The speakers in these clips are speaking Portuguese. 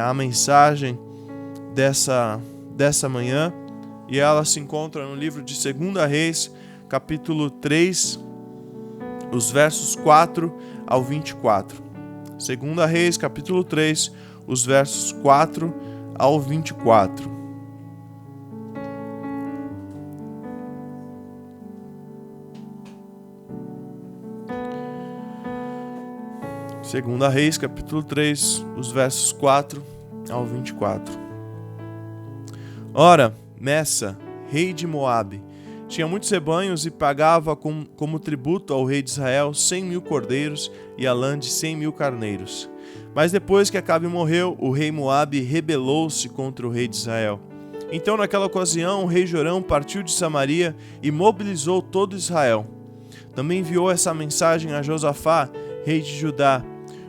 a mensagem dessa manhã, e ela se encontra no livro de 2 Reis, capítulo 3, os versos 4 ao 24. 2 Reis, capítulo 3, os versos 4 ao 24. Segunda Reis, capítulo 3, os versos 4 ao 24. Ora, Messa, rei de Moabe, tinha muitos rebanhos e pagava como tributo ao rei de Israel 100.000 cordeiros e a lã de 100.000 carneiros. Mas depois que Acabe morreu, o rei Moabe rebelou-se contra o rei de Israel. Então, naquela ocasião, o rei Jorão partiu de Samaria e mobilizou todo Israel. Também enviou essa mensagem a Josafá, rei de Judá: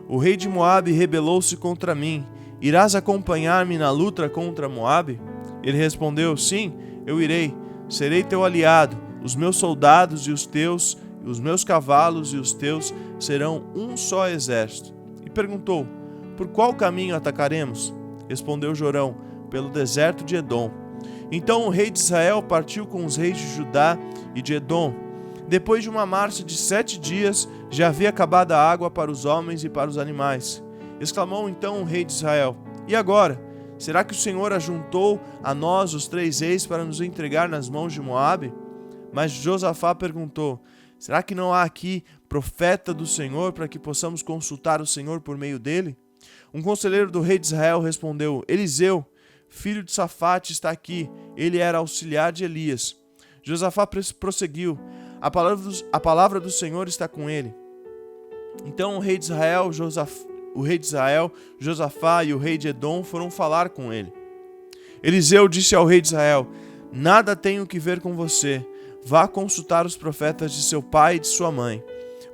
o rei de Moabe rebelou-se contra mim. Irás acompanhar-me na luta contra Moabe? Ele respondeu: sim, eu irei. Serei teu aliado. Os meus soldados e os meus cavalos e os teus serão um só exército. E perguntou: por qual caminho atacaremos? Respondeu Jorão: pelo deserto de Edom. Então o rei de Israel partiu com os reis de Judá e de Edom. Depois de uma marcha de 7 dias, já havia acabado a água para os homens e para os animais. Exclamou então o rei de Israel: e agora? Será que o Senhor ajuntou a nós os 3 reis para nos entregar nas mãos de Moabe? Mas Josafá perguntou: será que não há aqui profeta do Senhor para que possamos consultar o Senhor por meio dele? Um conselheiro do rei de Israel respondeu: Eliseu, filho de Safate, está aqui. Ele era auxiliar de Elias. Josafá prosseguiu: a palavra do Senhor está com ele. Então o rei de Israel, Josafá e o rei de Edom foram falar com ele. Eliseu disse ao rei de Israel: nada tenho que ver com você. Vá consultar os profetas de seu pai e de sua mãe.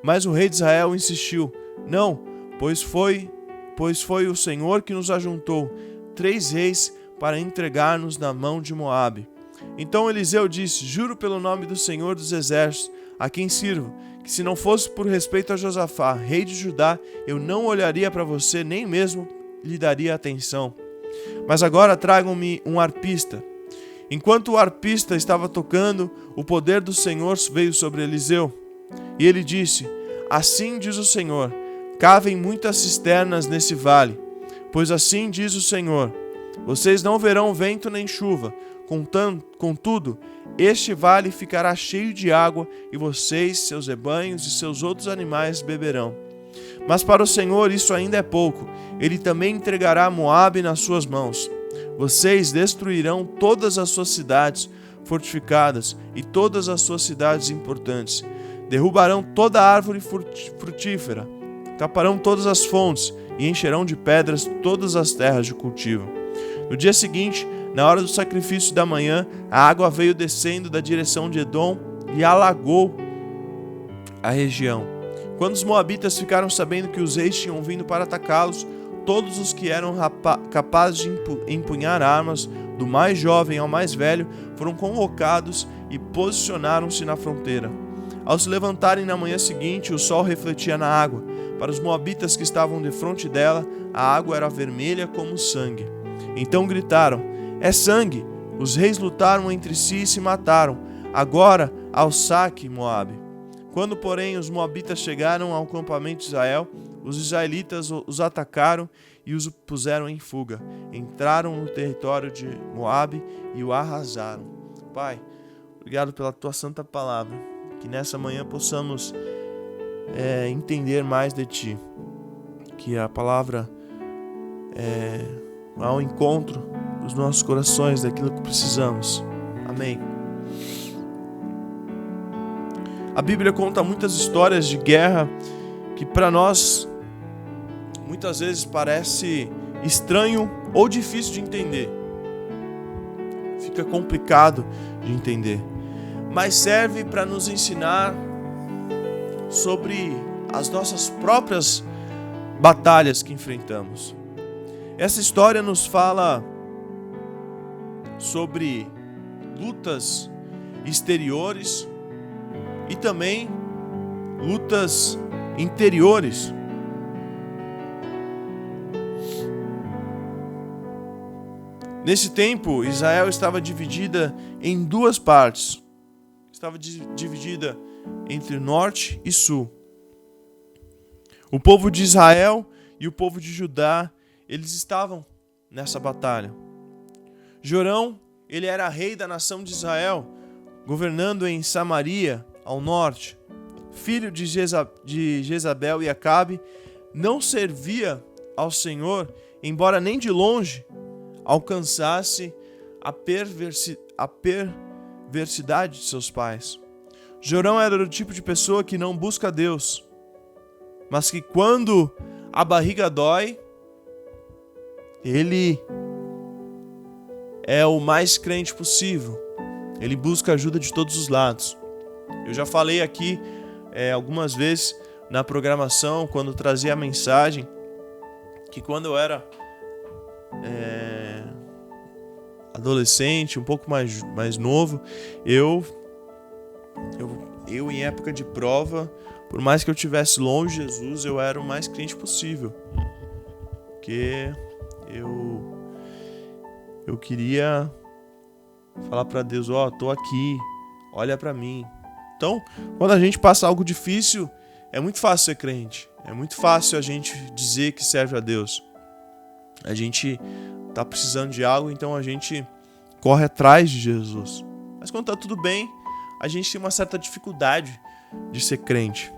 Mas o rei de Israel insistiu: não, pois foi o Senhor que nos ajuntou 3 reis para entregar-nos na mão de Moabe. Então Eliseu disse: juro pelo nome do Senhor dos exércitos, a quem sirvo, que se não fosse por respeito a Josafá, rei de Judá, eu não olharia para você, nem mesmo lhe daria atenção. Mas agora tragam-me um arpista. Enquanto o arpista estava tocando, o poder do Senhor veio sobre Eliseu. E ele disse: assim diz o Senhor, cavem muitas cisternas nesse vale, pois assim diz o Senhor, vocês não verão vento nem chuva. Contudo, este vale ficará cheio de água, e vocês, seus rebanhos e seus outros animais beberão. Mas para o Senhor isso ainda é pouco. Ele também entregará Moabe nas suas mãos. Vocês destruirão todas as suas cidades fortificadas e todas as suas cidades importantes. Derrubarão toda árvore frutífera, taparão todas as fontes e encherão de pedras todas as terras de cultivo. No dia seguinte, na hora do sacrifício da manhã, a água veio descendo da direção de Edom e alagou a região. Quando os moabitas ficaram sabendo que os reis tinham vindo para atacá-los, todos os que eram capazes de empunhar armas, do mais jovem ao mais velho, foram convocados e posicionaram-se na fronteira. Ao se levantarem na manhã seguinte, o sol refletia na água. Para os moabitas que estavam defronte dela, a água era vermelha como sangue. Então gritaram: é sangue! Os reis lutaram entre si e se mataram. Agora, ao saque, Moabe! Quando, porém, os moabitas chegaram ao acampamento de Israel, os israelitas os atacaram e os puseram em fuga. Entraram no território de Moabe e o arrasaram. Pai, obrigado pela tua santa palavra. Que nessa manhã possamos entender mais de ti. Que a palavra vá ao encontro dos nossos corações, daquilo que precisamos. Amém. A Bíblia conta muitas histórias de guerra que para nós muitas vezes parece estranho ou difícil de entender. Fica complicado de entender. Mas serve para nos ensinar sobre as nossas próprias batalhas que enfrentamos. Essa história nos fala sobre lutas exteriores e também lutas interiores. Nesse tempo, Israel estava dividida em duas partes. Estava dividida entre norte e sul. O povo de Israel e o povo de Judá, eles estavam nessa batalha. Jorão, ele era rei da nação de Israel, governando em Samaria, ao norte. Filho de Jezabel e Acabe, não servia ao Senhor, embora nem de longe alcançasse a perversidade de seus pais. Jorão era do tipo de pessoa que não busca Deus, mas que quando a barriga dói, ele é o mais crente possível. Ele busca ajuda de todos os lados. Eu já falei aqui algumas vezes na programação, quando trazia a mensagem, que quando eu era adolescente, um pouco mais novo, eu em época de prova, por mais que eu estivesse longe de Jesus, eu era o mais crente possível. Porque eu queria falar para Deus, tô aqui, olha para mim. Então, quando a gente passa algo difícil, é muito fácil ser crente. É muito fácil a gente dizer que serve a Deus. A gente tá precisando de algo, então a gente corre atrás de Jesus. Mas quando tá tudo bem, a gente tem uma certa dificuldade de ser crente.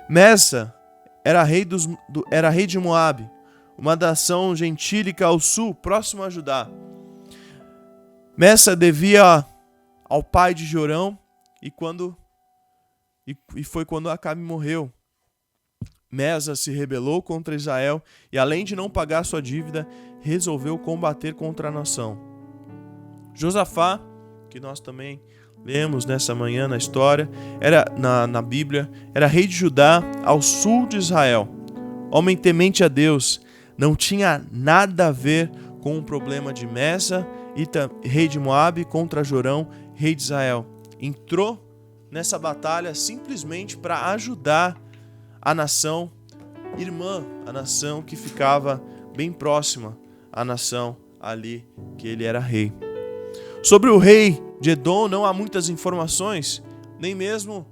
Messa era rei de Moabe, uma nação gentílica ao sul, próximo a Judá. Messa devia ao pai de Jorão e foi quando Acabe morreu. Mesa se rebelou contra Israel e, além de não pagar sua dívida, resolveu combater contra a nação. Josafá, que nós também lemos nessa manhã na história, na Bíblia, era rei de Judá ao sul de Israel. Homem temente a Deus, não tinha nada a ver com o problema de Mesa, rei de Moabe, contra Jorão, rei de Israel. Entrou nessa batalha simplesmente para ajudar a nação irmã, a nação que ficava bem próxima à nação ali que ele era rei. Sobre o rei de Edom não há muitas informações, nem mesmo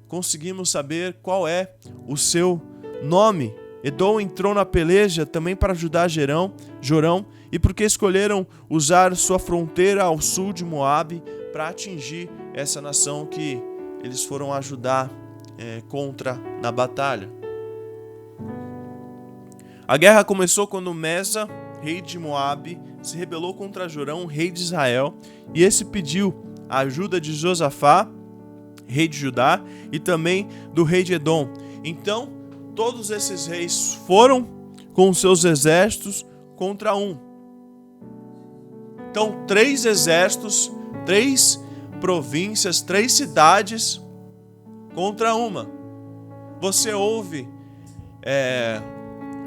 conseguimos saber qual é o seu nome. Edom entrou na peleja também para ajudar Jorão, e porque escolheram usar sua fronteira ao sul de Moabe para atingir essa nação que eles foram ajudar contra na batalha. A guerra começou quando Mesa, rei de Moabe, se rebelou contra Jorão, rei de Israel, e esse pediu a ajuda de Josafá, rei de Judá, e também do rei de Edom. Então, todos esses reis foram com seus exércitos contra um. Então, 3 exércitos, 3 províncias, 3 cidades contra uma. Você ouve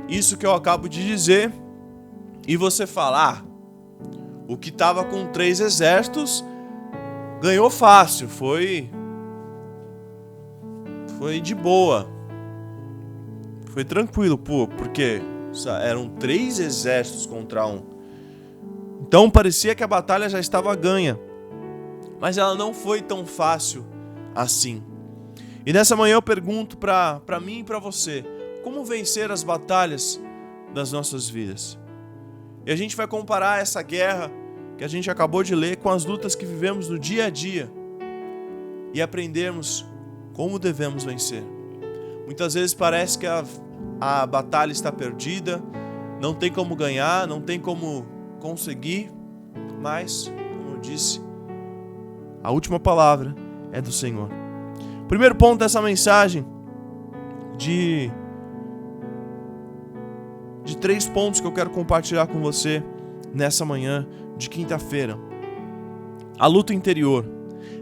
isso que eu acabo de dizer e você fala, o que estava com 3 exércitos ganhou fácil, foi de boa, foi tranquilo, porque eram 3 exércitos contra um. Então parecia que a batalha já estava ganha, mas ela não foi tão fácil assim. E nessa manhã eu pergunto para mim e para você, como vencer as batalhas das nossas vidas? E a gente vai comparar essa guerra que a gente acabou de ler com as lutas que vivemos no dia a dia e aprendermos como devemos vencer. Muitas vezes parece que a batalha está perdida, não tem como ganhar, não tem como conseguir, mas, como eu disse, a última palavra é do Senhor. Primeiro ponto dessa mensagem de 3 pontos que eu quero compartilhar com você nessa manhã de quinta-feira. A luta interior.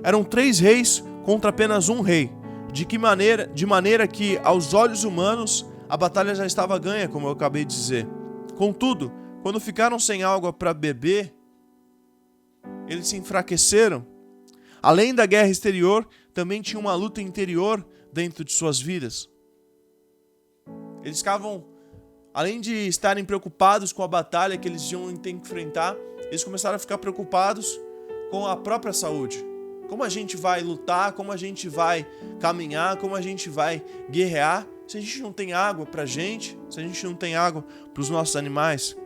Eram 3 reis contra apenas um rei. De maneira que, aos olhos humanos, a batalha já estava ganha, como eu acabei de dizer. Contudo, quando ficaram sem água para beber, eles se enfraqueceram. Além da guerra exterior, também tinha uma luta interior dentro de suas vidas. Eles ficavam, além de estarem preocupados com a batalha que eles iam ter que enfrentar, eles começaram a ficar preocupados com a própria saúde. Como a gente vai lutar, como a gente vai caminhar, como a gente vai guerrear, se a gente não tem água pra gente, se a gente não tem água para os nossos animais.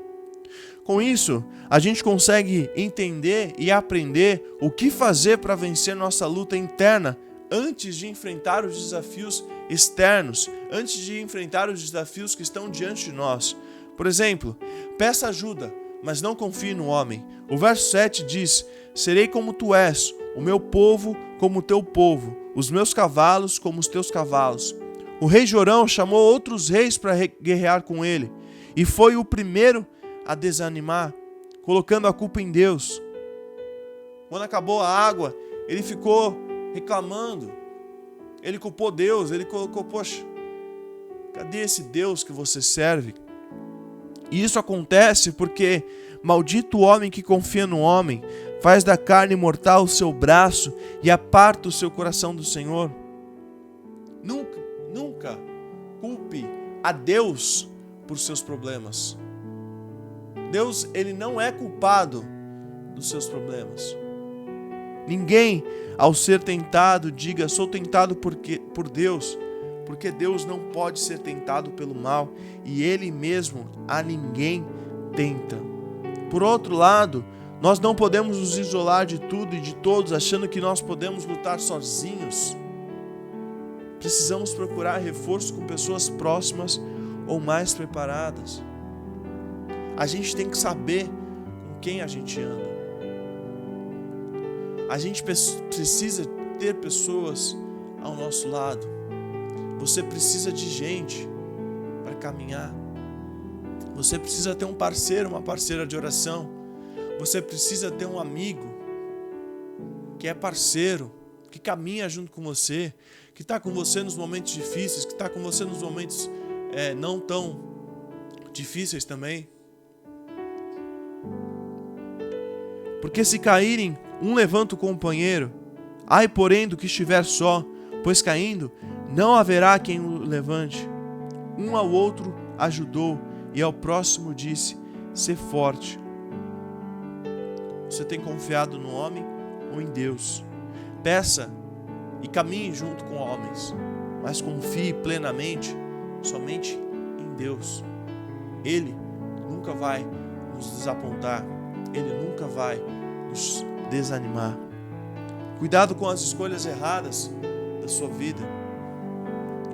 Com isso, a gente consegue entender e aprender o que fazer para vencer nossa luta interna antes de enfrentar os desafios externos, antes de enfrentar os desafios que estão diante de nós. Por exemplo, peça ajuda, mas não confie no homem. O verso 7 diz: serei como tu és, o meu povo como o teu povo, os meus cavalos como os teus cavalos. O rei Jorão chamou outros reis para guerrear com ele, e foi o primeiro a desanimar, colocando a culpa em Deus. Quando acabou a água, ele ficou reclamando. Ele culpou Deus, ele colocou: poxa, cadê esse Deus que você serve? E isso acontece porque maldito o homem que confia no homem, faz da carne mortal o seu braço e aparta o seu coração do Senhor. Nunca culpe a Deus por seus problemas. Deus, ele não é culpado dos seus problemas. Ninguém, ao ser tentado, diga: sou tentado por Deus, porque Deus não pode ser tentado pelo mal e Ele mesmo a ninguém tenta. Por outro lado, nós não podemos nos isolar de tudo e de todos, achando que nós podemos lutar sozinhos. Precisamos procurar reforço com pessoas próximas ou mais preparadas. A gente tem que saber com quem a gente anda. A gente precisa ter pessoas ao nosso lado. Você precisa de gente para caminhar. Você precisa ter um parceiro, uma parceira de oração. Você precisa ter um amigo que é parceiro, que caminha junto com você, que está com você nos momentos difíceis, que está com você nos momentos não tão difíceis também. Porque se caírem, um levanta o companheiro. Ai, porém, do que estiver só, pois caindo, não haverá quem o levante. Um ao outro ajudou, e ao próximo disse: sê forte. Você tem confiado no homem ou em Deus? Peça e caminhe junto com homens, mas confie plenamente somente em Deus. Ele nunca vai nos desapontar. Ele nunca vai nos desanimar. Cuidado com as escolhas erradas da sua vida.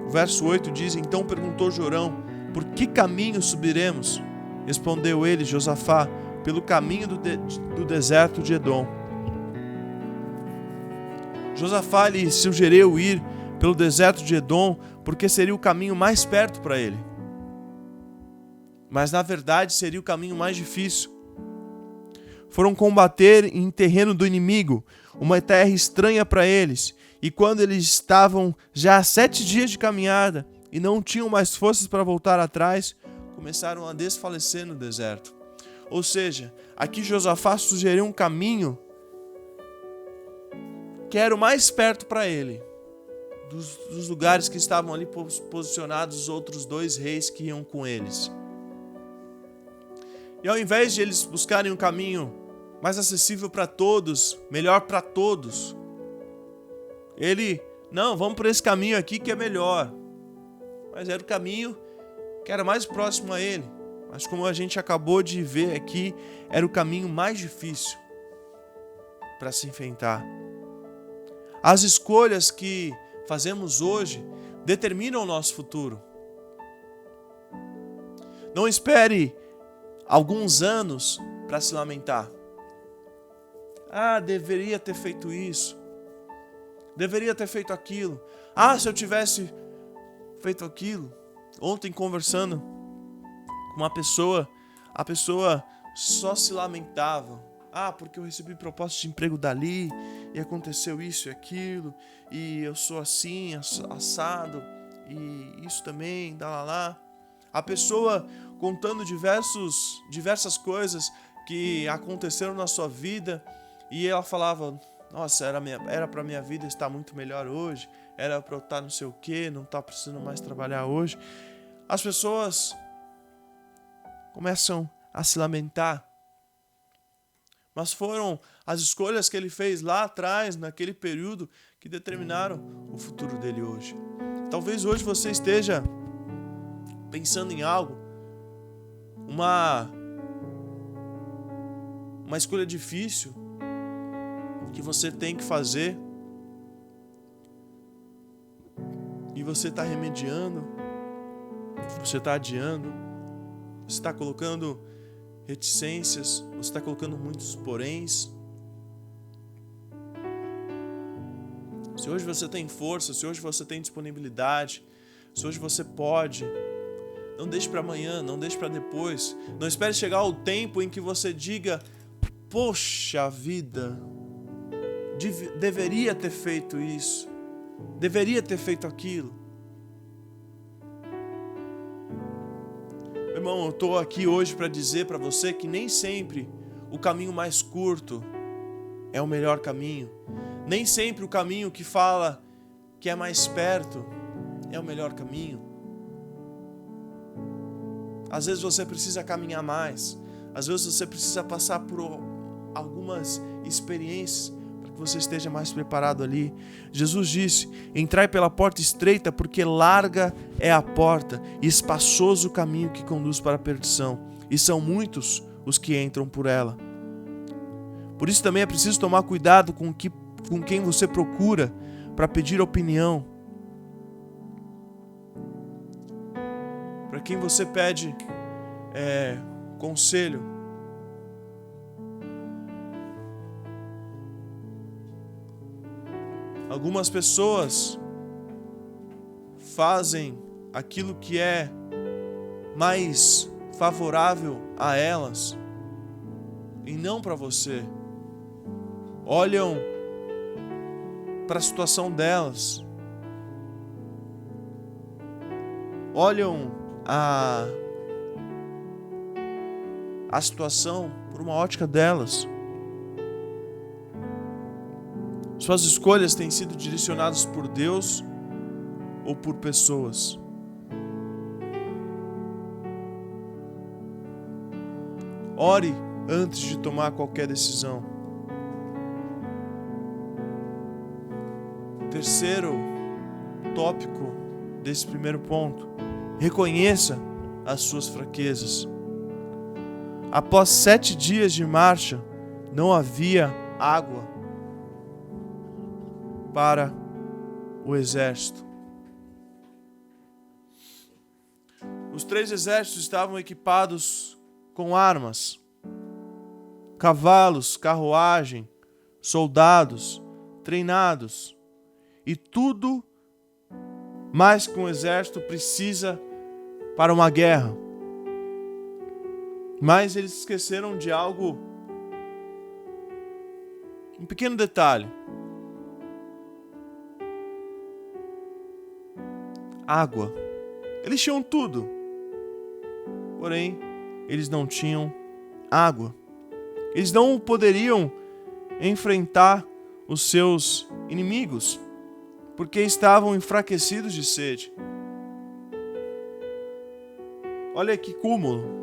O verso 8 diz: então perguntou Jorão: por que caminho subiremos? Respondeu ele, Josafá: pelo caminho do deserto de Edom. Josafá lhe sugeriu ir pelo deserto de Edom porque seria o caminho mais perto para ele. Mas na verdade seria o caminho mais difícil. Foram combater em terreno do inimigo, uma terra estranha para eles, e quando eles estavam já há 7 dias de caminhada e não tinham mais forças para voltar atrás, começaram a desfalecer no deserto. Ou seja, aqui Josafá sugeriu um caminho que era o mais perto para ele, dos lugares que estavam ali posicionados os outros 2 reis que iam com eles. E ao invés de eles buscarem um caminho mais acessível para todos, melhor para todos, não, vamos por esse caminho aqui que é melhor. Mas era o caminho que era mais próximo a ele. Mas como a gente acabou de ver aqui, era o caminho mais difícil para se enfrentar. As escolhas que fazemos hoje determinam o nosso futuro. Não espere alguns anos para se lamentar. Deveria ter feito isso. Deveria ter feito aquilo. Se eu tivesse feito aquilo. Ontem, conversando com uma pessoa, a pessoa só se lamentava. Porque eu recebi proposta de emprego dali, e aconteceu isso e aquilo, e eu sou assim, assado, e isso também, lá. A pessoa contando diversas coisas que aconteceram na sua vida, e ela falava: nossa, era pra minha vida estar muito melhor hoje, era pra eu estar não sei o que, não estar precisando mais trabalhar hoje. As pessoas começam a se lamentar. mas foram as escolhas que ele fez lá atrás, naquele período, que determinaram o futuro dele hoje. Talvez hoje você esteja pensando em algo, uma escolha difícil que você tem que fazer, e você está remediando, você está adiando, você está colocando reticências, você está colocando muitos poréns. Se hoje você tem força, se hoje você tem disponibilidade, se hoje você pode, não deixe para amanhã, não deixe para depois. Não espere chegar o tempo em que você diga: poxa vida, deveria ter feito isso, deveria ter feito aquilo. Meu irmão, eu estou aqui hoje para dizer para você que nem sempre o caminho mais curto é o melhor caminho. Nem sempre o caminho que fala que é mais perto é o melhor caminho. Às vezes você precisa caminhar mais. Às vezes você precisa passar por algumas experiências para que você esteja mais preparado ali. Jesus disse: entrai pela porta estreita, porque larga é a porta e espaçoso o caminho que conduz para a perdição, e são muitos os que entram por ela. Por isso também é preciso tomar cuidado com quem você procura para pedir opinião, para quem você pede conselho. Algumas pessoas fazem aquilo que é mais favorável a elas e não para você. Olham para a situação delas, olham a situação por uma ótica delas. Suas escolhas têm sido direcionadas por Deus ou por pessoas? Ore antes de tomar qualquer decisão. Terceiro tópico desse primeiro ponto: reconheça as suas fraquezas. Após 7 dias de marcha, não havia água para o exército. Os 3 exércitos estavam equipados com armas, cavalos, carruagem, soldados treinados e tudo mais que um exército precisa para uma guerra. Mas eles esqueceram de algo, um pequeno detalhe: água. Eles tinham tudo, porém eles não tinham água. Eles não poderiam enfrentar os seus inimigos, porque estavam enfraquecidos de sede. Olha que cúmulo.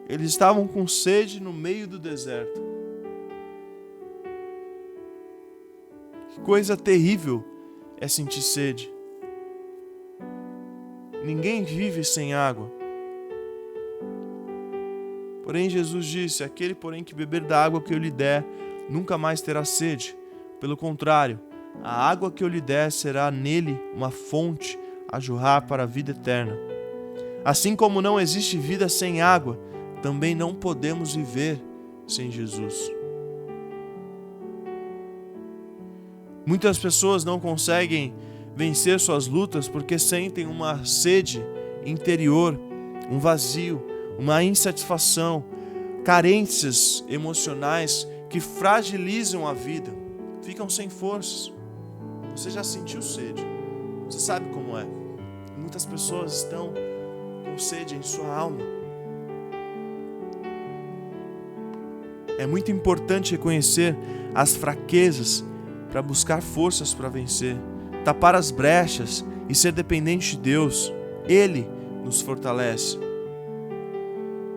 Eles estavam com sede no meio do deserto. Que coisa terrível é sentir sede. Ninguém vive sem água. Porém, Jesus disse: aquele, porém, que beber da água que eu lhe der, nunca mais terá sede. Pelo contrário, a água que eu lhe der será nele uma fonte a jorrar para a vida eterna. Assim como não existe vida sem água, também não podemos viver sem Jesus. Muitas pessoas não conseguem vencer suas lutas porque sentem uma sede interior, um vazio, uma insatisfação, carências emocionais que fragilizam a vida, ficam sem forças. Você já sentiu sede, você sabe como é. Muitas pessoas estão com sede em sua alma. É muito importante reconhecer as fraquezas para buscar forças para vencer, tapar as brechas e ser dependente de Deus. Ele nos fortalece.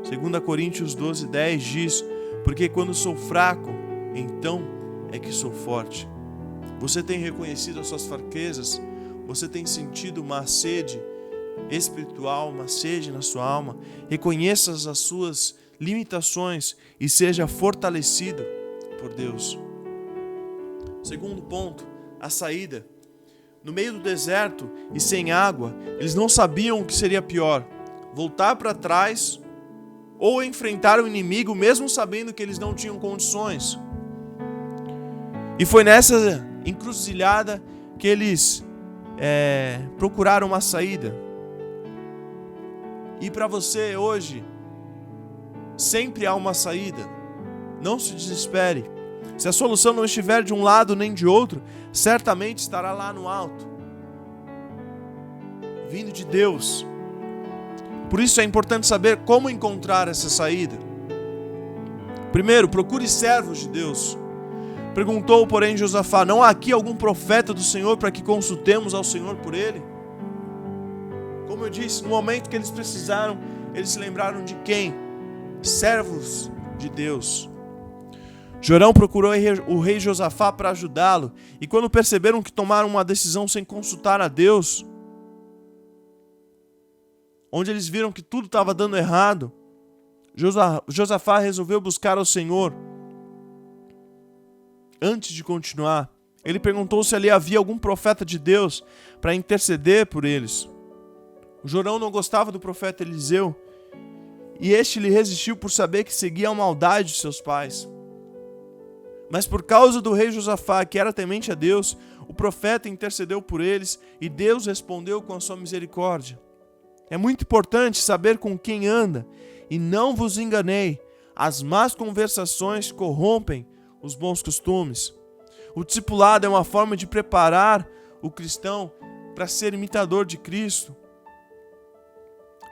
2 Coríntios 12:10 diz: porque quando sou fraco, então é que sou forte. Você tem reconhecido as suas fraquezas? Você tem sentido uma sede espiritual, uma sede na sua alma? Reconheça as suas limitações e seja fortalecido por Deus. Segundo ponto, a saída. No meio do deserto e sem água, eles não sabiam o que seria pior: voltar para trás ou enfrentar o inimigo, mesmo sabendo que eles não tinham condições. E foi nessa encruzilhada que eles procuraram uma saída. E para você hoje, sempre há uma saída. Não se desespere. Se a solução não estiver de um lado nem de outro, certamente estará lá no alto, vindo de Deus. Por isso é importante saber como encontrar essa saída. Primeiro, procure servos de Deus. Perguntou, porém, Josafá: não há aqui algum profeta do Senhor para que consultemos ao Senhor por ele? Como eu disse, no momento que eles precisaram, eles se lembraram de quem? Servos de Deus. Jorão procurou o rei Josafá para ajudá-lo, e quando perceberam que tomaram uma decisão sem consultar a Deus, onde eles viram que tudo estava dando errado, Josafá resolveu buscar ao Senhor. Antes de continuar, ele perguntou se ali havia algum profeta de Deus para interceder por eles. O Jorão não gostava do profeta Eliseu, e este lhe resistiu por saber que seguia a maldade de seus pais. Mas por causa do rei Josafá, que era temente a Deus, o profeta intercedeu por eles e Deus respondeu com a sua misericórdia. É muito importante saber com quem anda, e não vos enganei, as más conversações corrompem os bons costumes. O discipulado é uma forma de preparar o cristão para ser imitador de Cristo.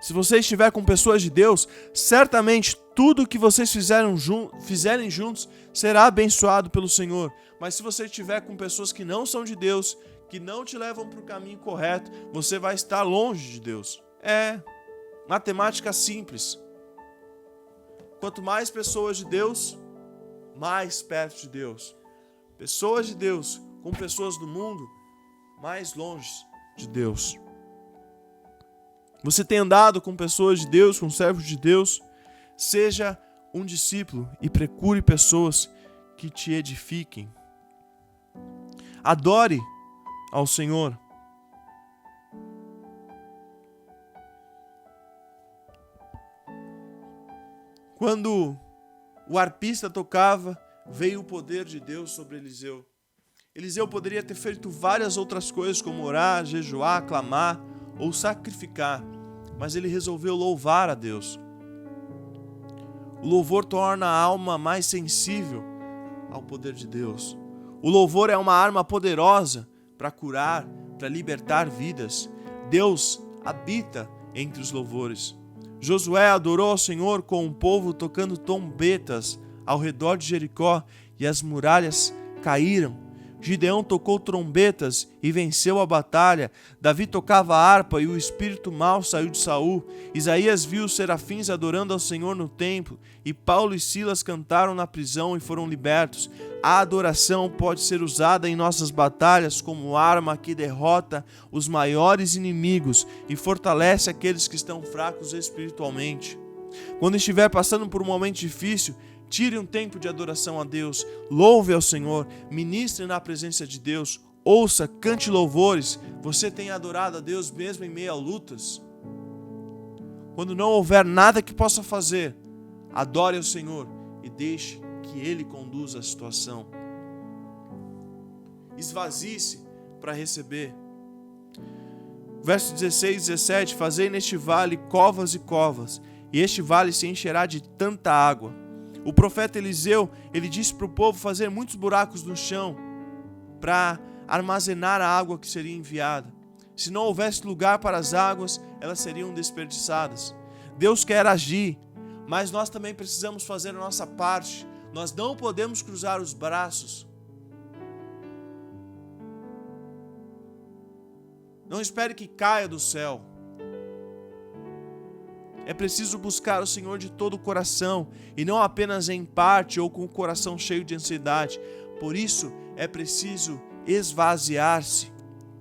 Se você estiver com pessoas de Deus, certamente tudo que vocês fizerem juntos será abençoado pelo Senhor. Mas se você estiver com pessoas que não são de Deus, que não te levam para o caminho correto, você vai estar longe de Deus. É matemática simples. Quanto mais pessoas de Deus, mais perto de Deus. Pessoas de Deus com pessoas do mundo, mais longe de Deus. Você tem andado com pessoas de Deus, com servos de Deus? Seja um discípulo e procure pessoas que te edifiquem. Adore ao Senhor. Quando o arpista tocava, veio o poder de Deus sobre Eliseu. Eliseu poderia ter feito várias outras coisas, como orar, jejuar, clamar ou sacrificar, mas ele resolveu louvar a Deus. O louvor torna a alma mais sensível ao poder de Deus. O louvor é uma arma poderosa para curar, para libertar vidas. Deus habita entre os louvores. Josué adorou ao Senhor com o povo tocando trombetas ao redor de Jericó e as muralhas caíram. Gideão tocou trombetas e venceu a batalha. Davi tocava harpa e o espírito mau saiu de Saul. Isaías viu os serafins adorando ao Senhor no templo, e Paulo e Silas cantaram na prisão e foram libertos. A adoração pode ser usada em nossas batalhas como arma que derrota os maiores inimigos e fortalece aqueles que estão fracos espiritualmente. Quando estiver passando por um momento difícil, tire um tempo de adoração a Deus, louve ao Senhor, ministre na presença de Deus, ouça, cante louvores. Você tem adorado a Deus mesmo em meio a lutas? Quando não houver nada que possa fazer, adore ao Senhor e deixe que Ele conduza a situação. Esvazie-se para receber. Verso 16 e 17: fazei neste vale covas e covas, e este vale se encherá de tanta água. O profeta Eliseu, ele disse para o povo fazer muitos buracos no chão para armazenar a água que seria enviada. Se não houvesse lugar para as águas, elas seriam desperdiçadas. Deus quer agir, mas nós também precisamos fazer a nossa parte. Nós não podemos cruzar os braços. Não espere que caia do céu. É preciso buscar o Senhor de todo o coração e não apenas em parte ou com o coração cheio de ansiedade. Por isso, é preciso esvaziar-se.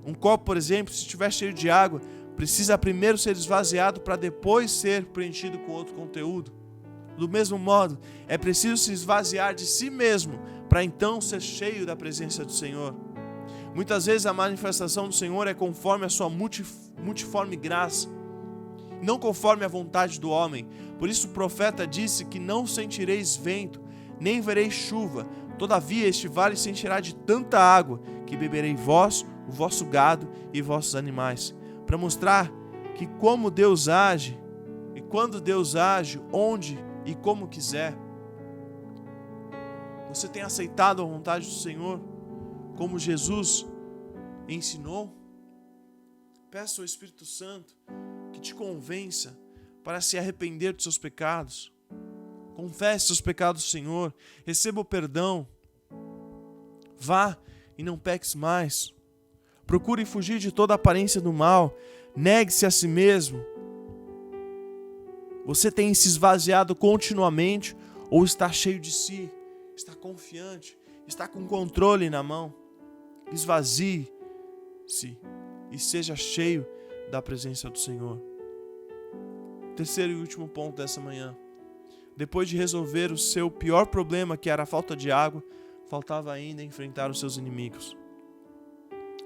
Um copo, por exemplo, se estiver cheio de água, precisa primeiro ser esvaziado para depois ser preenchido com outro conteúdo. Do mesmo modo, é preciso se esvaziar de si mesmo para então ser cheio da presença do Senhor. Muitas vezes a manifestação do Senhor é conforme a sua multiforme graça, não conforme a vontade do homem. Por isso o profeta disse que não sentireis vento, nem vereis chuva. Todavia este vale se encherá de tanta água, que beberei vós, o vosso gado e vossos animais. Para mostrar que como Deus age, e quando Deus age, onde e como quiser. Você tem aceitado a vontade do Senhor, como Jesus ensinou? Peça ao Espírito Santo que te convença para se arrepender dos seus pecados. Confesse seus pecados ao Senhor, receba o perdão. Vá e não peques mais. Procure fugir de toda aparência do mal. Negue-se a si mesmo. Você tem se esvaziado continuamente ou está cheio de si? Está confiante? Está com controle na mão? Esvazie-se e seja cheio da presença do Senhor. Terceiro e último ponto dessa manhã. Depois de resolver o seu pior problema, que era a falta de água, faltava ainda enfrentar os seus inimigos.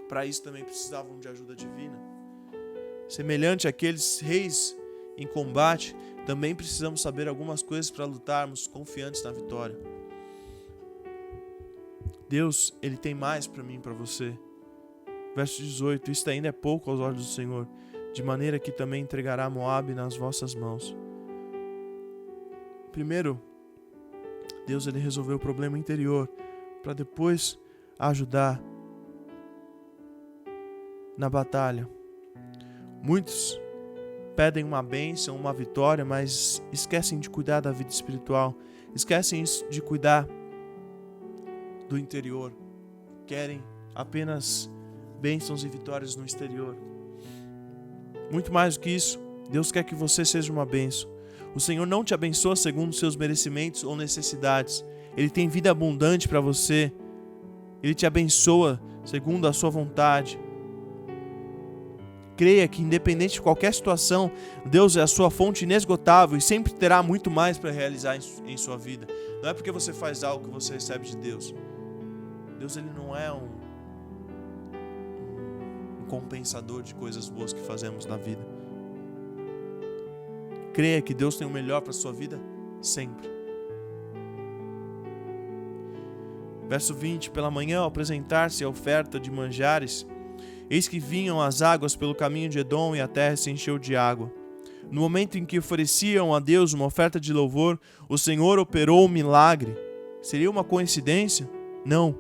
Para isso também precisavam de ajuda divina. Semelhante àqueles reis em combate, também precisamos saber algumas coisas para lutarmos confiantes na vitória. Deus, Ele tem mais para mim e para você. Verso 18, isto ainda é pouco aos olhos do Senhor, de maneira que também entregará Moabe nas vossas mãos. Primeiro, Deus ele resolveu o problema interior, para depois ajudar na batalha. Muitos pedem uma bênção, uma vitória, mas esquecem de cuidar da vida espiritual, esquecem de cuidar do interior, querem apenas bênçãos e vitórias no exterior. Muito mais do que isso, Deus quer que você seja uma bênção. O Senhor não te abençoa segundo os seus merecimentos ou necessidades. Ele tem vida abundante para você. Ele te abençoa segundo a sua vontade. Creia que independente de qualquer situação, Deus é a sua fonte inesgotável e sempre terá muito mais para realizar em sua vida. Não é porque você faz algo que você recebe de Deus. Deus ele não é um compensador de coisas boas que fazemos na vida. Creia que Deus tem o melhor para a sua vida sempre. Verso 20, pela manhã ao apresentar-se a oferta de manjares, eis que vinham as águas pelo caminho de Edom e a terra se encheu de água. No momento em que ofereciam a Deus uma oferta de louvor, o Senhor operou um milagre. Seria uma coincidência? Não.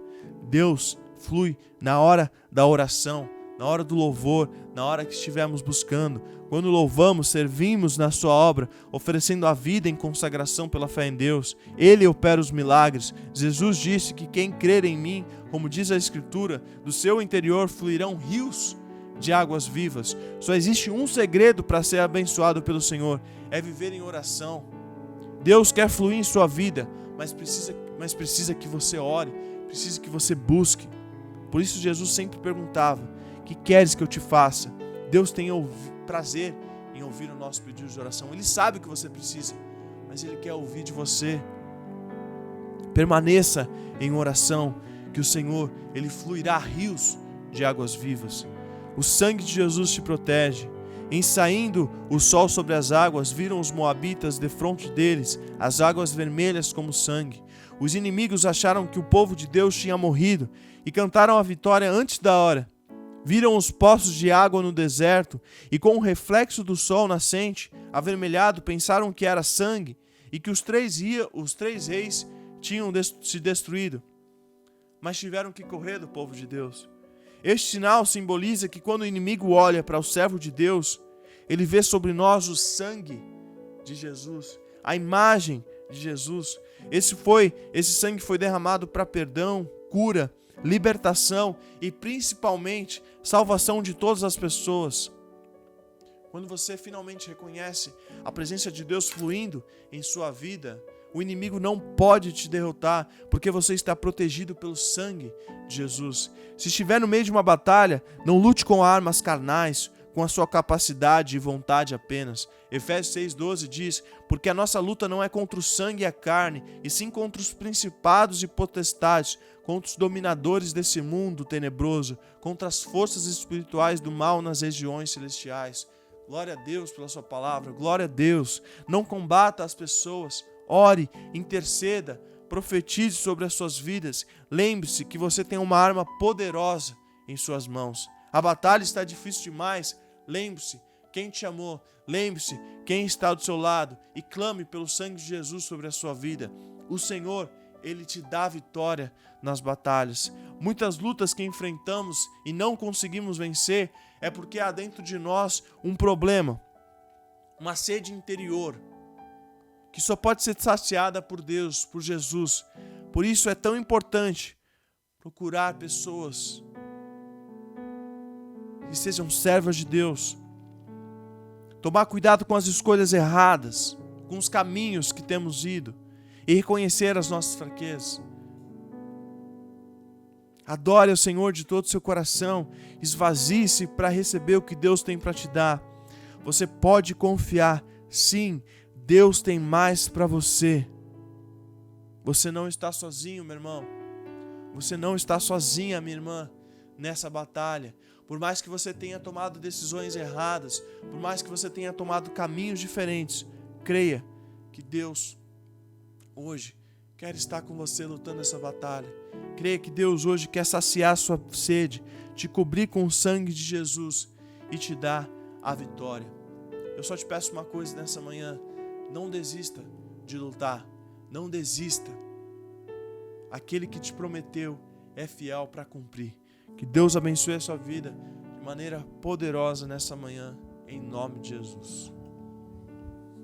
Deus flui na hora da oração, na hora do louvor, na hora que estivermos buscando. Quando louvamos, servimos na sua obra, oferecendo a vida em consagração pela fé em Deus. Ele opera os milagres. Jesus disse que quem crer em mim, como diz a Escritura, do seu interior fluirão rios de águas vivas. Só existe um segredo para ser abençoado pelo Senhor, é viver em oração. Deus quer fluir em sua vida, mas precisa que você ore, precisa que você busque. Por isso Jesus sempre perguntava: que queres que eu te faça? Deus tem prazer em ouvir o nosso pedido de oração. Ele sabe o que você precisa, mas Ele quer ouvir de você. Permaneça em oração, que o Senhor, Ele fluirá rios de águas vivas. O sangue de Jesus te protege. Em saindo o sol sobre as águas, viram os moabitas defronte deles, as águas vermelhas como sangue. Os inimigos acharam que o povo de Deus tinha morrido e cantaram a vitória antes da hora. Viram os poços de água no deserto e com o reflexo do sol nascente, avermelhado, pensaram que era sangue e que os três reis tinham se destruído. Mas tiveram que correr do povo de Deus. Este sinal simboliza que quando o inimigo olha para o servo de Deus, ele vê sobre nós o sangue de Jesus, a imagem de Jesus. Esse sangue foi derramado para perdão, cura, libertação e principalmente salvação de todas as pessoas. quando você finalmente reconhece a presença de Deus fluindo em sua vida, o inimigo não pode te derrotar, porque você está protegido pelo sangue de Jesus. Se estiver no meio de uma batalha, não lute com armas carnais, com a sua capacidade e vontade apenas. Efésios 6,12 diz: porque a nossa luta não é contra o sangue e a carne, e sim contra os principados e potestades, contra os dominadores desse mundo tenebroso, contra as forças espirituais do mal nas regiões celestiais. Glória a Deus pela sua palavra, glória a Deus. Não combata as pessoas, ore, interceda, profetize sobre as suas vidas. Lembre-se que você tem uma arma poderosa em suas mãos. A batalha está difícil demais. Lembre-se quem te amou. Lembre-se quem está do seu lado e clame pelo sangue de Jesus sobre a sua vida. O Senhor, Ele te dá vitória nas batalhas. Muitas lutas que enfrentamos e não conseguimos vencer é porque há dentro de nós um problema, uma sede interior, que só pode ser saciada por Deus, por Jesus. Por isso é tão importante procurar pessoas que sejam servas de Deus. Tomar cuidado com as escolhas erradas, com os caminhos que temos ido e reconhecer as nossas fraquezas. Adore ao Senhor de todo o seu coração, esvazie-se para receber o que Deus tem para te dar. Você pode confiar, sim, Deus tem mais para você. Você não está sozinho, meu irmão. Você não está sozinha, minha irmã, nessa batalha. Por mais que você tenha tomado decisões erradas, por mais que você tenha tomado caminhos diferentes, creia que Deus hoje quer estar com você lutando essa batalha. Creia que Deus hoje quer saciar sua sede, te cobrir com o sangue de Jesus e te dar a vitória. Eu só te peço uma coisa nessa manhã: não desista de lutar, não desista. Aquele que te prometeu é fiel para cumprir. Que Deus abençoe a sua vida de maneira poderosa nessa manhã, em nome de Jesus.